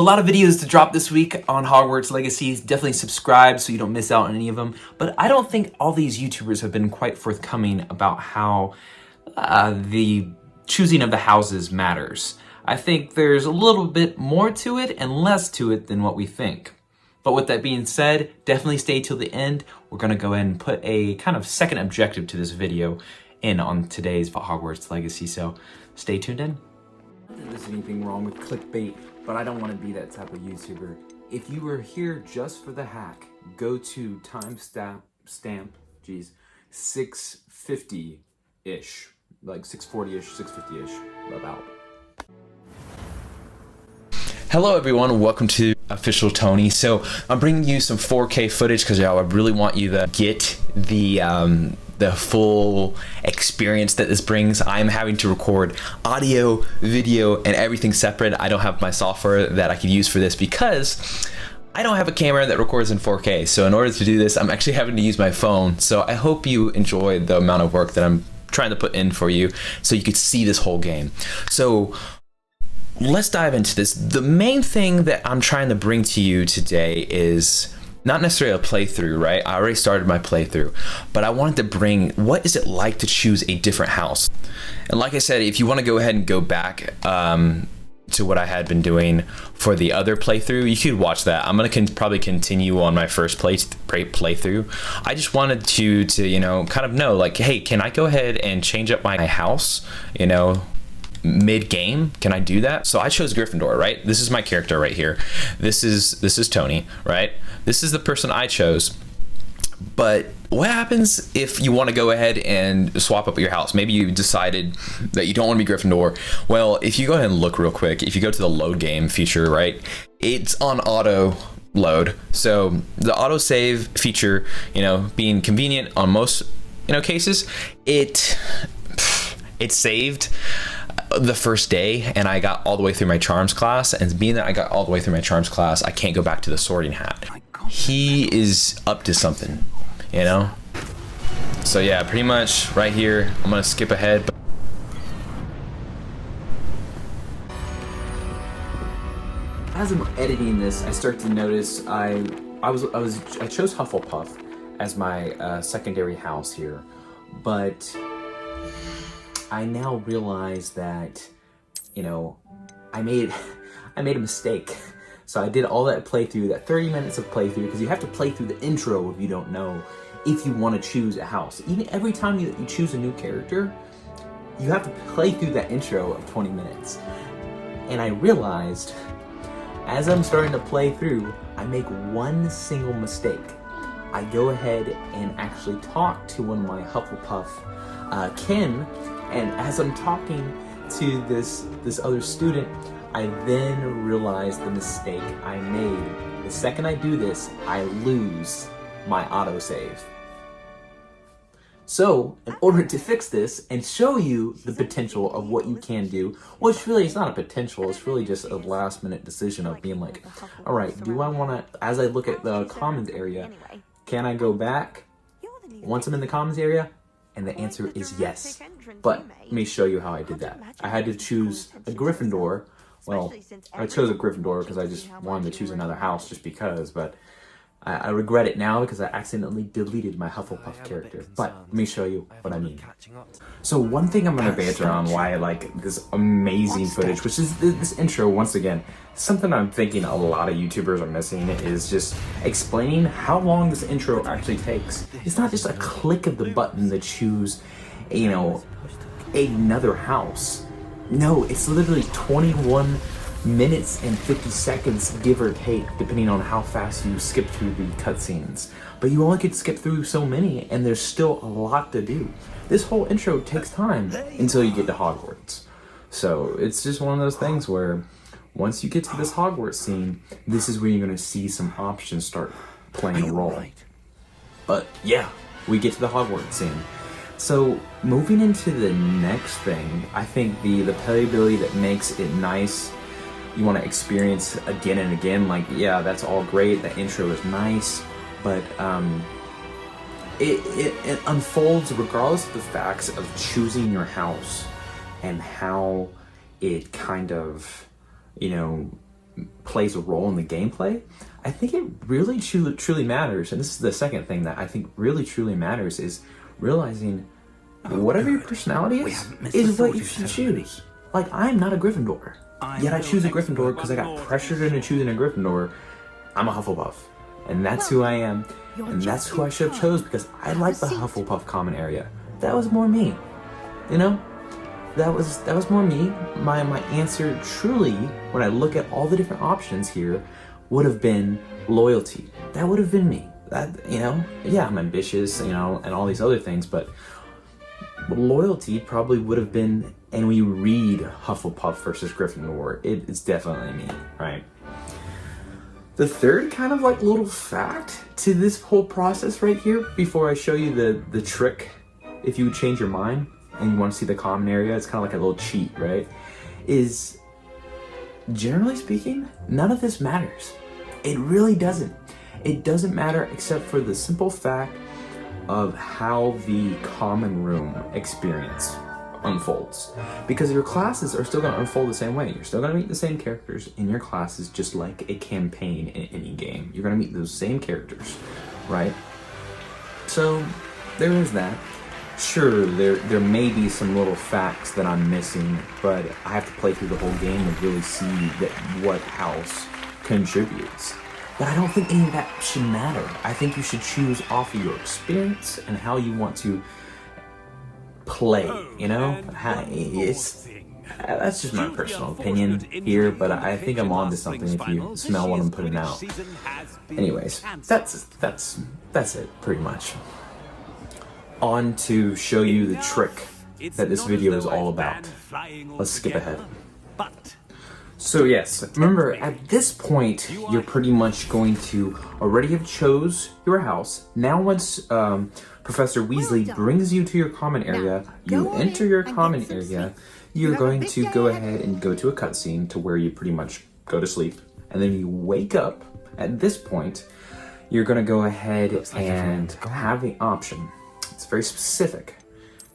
A lot of videos to drop this week on Hogwarts Legacy. Definitely subscribe so you don't miss out on any of them. But I don't think all these YouTubers have been quite forthcoming about how the choosing of the houses matters. I think there's a little bit more to it and less to it than what we think. But with that being said, definitely stay till the end. We're going to go ahead and put a kind of second objective to this video in on today's Hogwarts Legacy. So stay tuned in. Not that there's anything wrong with clickbait, but I don't want to be that type of YouTuber. If you were here just for the hack, go to timestamp, 650-ish, like 640-ish, 650-ish, about. Hello everyone, welcome to Official Tony. So I'm bringing you some 4K footage because I really want you to get the full experience that this brings. I'm having to record audio, video, and everything separate. I don't have my software that I could use for this because I don't have a camera that records in 4K. So in order to do this, I'm actually having to use my phone. So I hope you enjoy the amount of work that I'm trying to put in for you so you could see this whole game. So let's dive into this. The main thing that I'm trying to bring to you today is not necessarily a playthrough, right? I already started my playthrough, but I wanted to bring what is it like to choose a different house. And like I said, if you want to go ahead and go back to what I had been doing for the other playthrough, you could watch that. I'm going to probably continue on my first playthrough. I just wanted to kind of know, like, hey, can I go ahead and change up my house, mid-game? Can I do that? So I chose Gryffindor, right? This is my character right here. This is Tony, right? This is the person I chose. But what happens if you want to go ahead and swap up your house? Maybe you decided that you don't want to be Gryffindor. Well, if you go ahead and look real quick, if you go to the load game feature, right, it's on auto load. So the auto save feature, being convenient on most cases, it saved the first day and I got all the way through my charms class, and being that I got all the way through my charms class, I can't go back to the sorting hat. He is up to something, so yeah, pretty much right here I'm gonna skip ahead. As I'm editing this, I start to notice I chose Hufflepuff as my secondary house here, but I now realize that, I made a mistake. So I did all that playthrough, that 30 minutes of playthrough, because you have to play through the intro if you don't know, if you want to choose a house. Even every time you choose a new character, you have to play through that intro of 20 minutes. And I realized, as I'm starting to play through, I make one single mistake. I go ahead and actually talk to one of my Hufflepuff, Ken, and as I'm talking to this other student, I then realize the mistake I made. The second I do this, I lose my autosave. So, in order to fix this and show you the potential of what you can do, which really is not a potential, it's really just a last minute decision of being like, all right, do I want to, as I look at the commons area, can I go back once I'm in the commons area? And the answer is yes. But let me show you how I did that. I had to choose a Gryffindor. Well, I chose a Gryffindor because I just wanted to choose another house just because, but I regret it now because I accidentally deleted my Hufflepuff character. But let me show you what I mean. So one thing I'm going to banter on why I like this amazing footage, which is this intro, once again, something I'm thinking a lot of YouTubers are missing is just explaining how long this intro actually takes. It's not just a click of the button to choose, another house. No, it's literally 21 minutes and 50 seconds, give or take, depending on how fast you skip through the cutscenes. But you only could skip through so many, and there's still a lot to do. This whole intro takes time until you get to Hogwarts. So it's just one of those things where once you get to this Hogwarts scene, this is where you're going to see some options start playing a role. But yeah, we get to the Hogwarts scene. So moving into the next thing, I think the playability that makes it nice, you want to experience again and again, like, yeah, that's all great, the intro is nice, but it unfolds regardless of the facts of choosing your house and how it kind of, plays a role in the gameplay, I think it really truly matters. And this is the second thing that I think really truly matters, is realizing whatever your personality is what you should choose. Like, I'm not a Gryffindor, yet I choose a Gryffindor because I got pressured into choosing a Gryffindor. I'm a Hufflepuff, and that's who I am, and that's who I should have chose because I like the Hufflepuff common area. That was more me, you know? That was more me. My answer truly, when I look at all the different options here, would have been loyalty. That would have been me. That, you know, yeah, I'm ambitious, you know, and all these other things, but loyalty probably would have been, and when you read Hufflepuff versus Gryffindor, it's definitely me, right? The third kind of like little fact to this whole process right here, before I show you the trick, if you would change your mind and you want to see the common area, it's kind of like a little cheat, right? Is, generally speaking, none of this matters. It really doesn't. It doesn't matter except for the simple fact of how the common room experience unfolds. Because your classes are still going to unfold the same way. You're still going to meet the same characters in your classes, just like a campaign in any game. You're going to meet those same characters, right? So there is that. Sure, there may be some little facts that I'm missing, but I have to play through the whole game and really see that what house contributes. But I don't think any of that should matter. I think you should choose off of your experience and how you want to play, you know? That's just my personal opinion here, but I think I'm on to something if you smell what I'm putting out. Anyways, that's it, pretty much. On to show you the trick that this video is all about. Let's skip ahead. So yes, remember at this point, you're pretty much going to already have chose your house. Now once Professor Weasley brings you to your common area, you enter your common area, you're going to go ahead and go to a cutscene to where you pretty much go to sleep. And then you wake up. At this point, you're going to go ahead and have the option. It's very specific.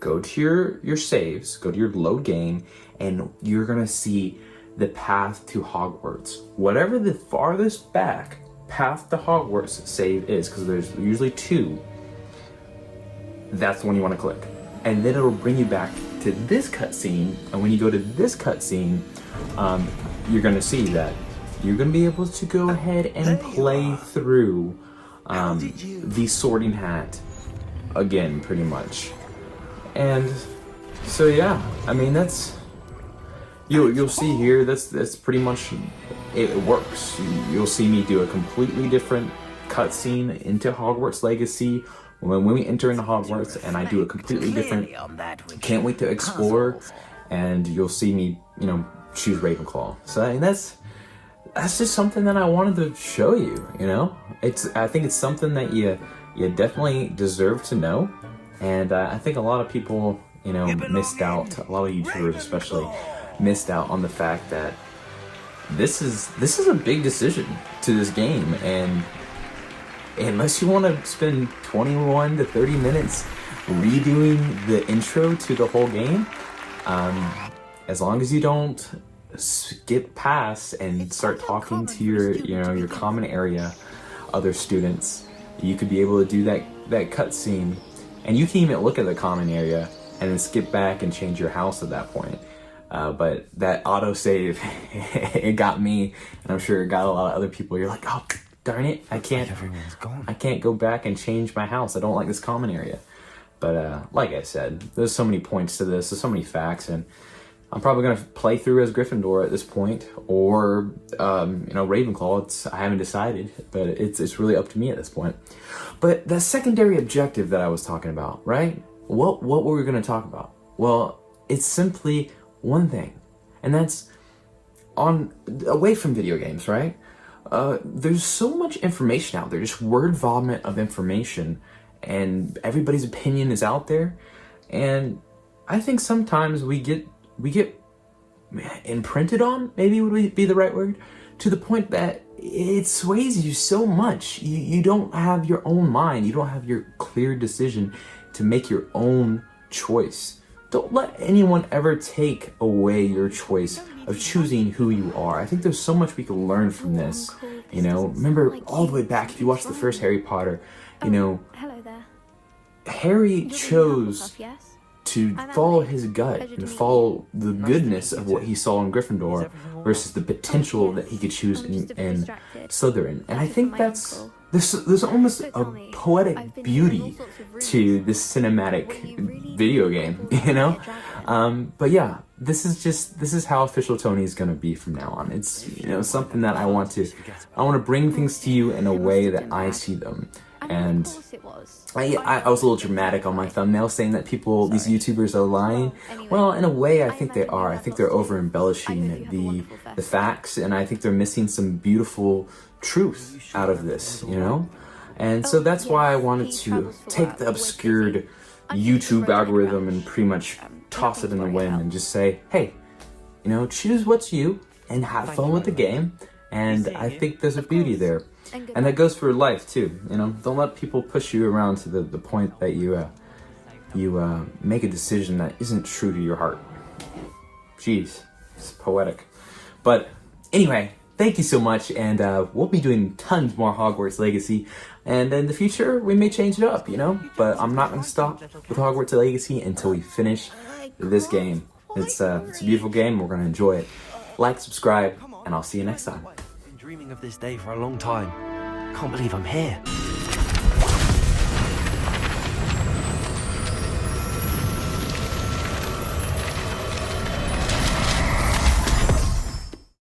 Go to your saves, go to your load game, and you're going to see the path to Hogwarts. Whatever the farthest back path to Hogwarts save is, because there's usually two, that's the one you want to click. And then it'll bring you back to this cutscene, and when you go to this cutscene, you're going to see that you're going to be able to go ahead and play through the Sorting Hat again, pretty much. And so yeah, I mean, that's you'll see here, that's pretty much it works. You'll see me do a completely different cutscene into Hogwarts Legacy when we enter into Hogwarts, and I do a completely different can't wait to explore, and you'll see me, you know, choose Ravenclaw. So I mean, that's just something that I wanted to show you, you know? I think it's something that you definitely deserve to know, and I think a lot of people, you know, missed out, a lot of YouTubers especially, missed out on the fact that this is a big decision to this game, and unless you want to spend 21 to 30 minutes redoing the intro to the whole game, as long as you don't skip past and start talking to your common area other students, you could be able to do that cutscene, and you can even look at the common area and then skip back and change your house at that point. But that autosave, it got me, and I'm sure it got a lot of other people. You're like, oh, darn it, I can't go back and change my house. I don't like this common area. But like I said, there's so many points to this. There's so many facts, and I'm probably gonna play through as Gryffindor at this point, or Ravenclaw. I haven't decided, but it's really up to me at this point. But the secondary objective that I was talking about, right? What were we gonna talk about? Well, it's simply one thing, and that's away from video games, right? There's so much information out there, just word vomit of information, and everybody's opinion is out there, and I think sometimes we get imprinted on, maybe would be the right word, to the point that it sways you so much. You don't have your own mind. You don't have your clear decision to make your own choice. Don't let anyone ever take away your choice of choosing who you are. I think there's so much we can learn from this. You know, remember all the way back, if you watch the first Harry Potter, you know, Harry chose to follow his gut and follow the goodness of what he saw in Gryffindor versus the potential that he could choose in Slytherin. And I think there's almost a poetic beauty to this cinematic video game, you know? But yeah, this is how Official Tony is gonna be from now on. It's, you know, something that I want to bring things to you in a way that I see them. And I was a little dramatic on my thumbnail saying that these YouTubers are lying. Well, in a way, I think they are. I think they're over embellishing the facts, and I think they're missing some beautiful truth out of this, you know? And so that's why I wanted to take the obscured YouTube algorithm and pretty much toss it in the wind and just say, hey, you know, choose what's you and have fun with the game. And I think there's a beauty there. And that goes for life too, you know? Don't let people push you around to the point that you make a decision that isn't true to your heart. Jeez, it's poetic. But anyway, thank you so much, and we'll be doing tons more Hogwarts Legacy. And in the future, we may change it up, you know? But I'm not gonna stop with Hogwarts Legacy until we finish this game. It's a beautiful game, we're gonna enjoy it. Like, subscribe, and I'll see you next time. Dreaming of this day for a long time. Can't believe I'm here.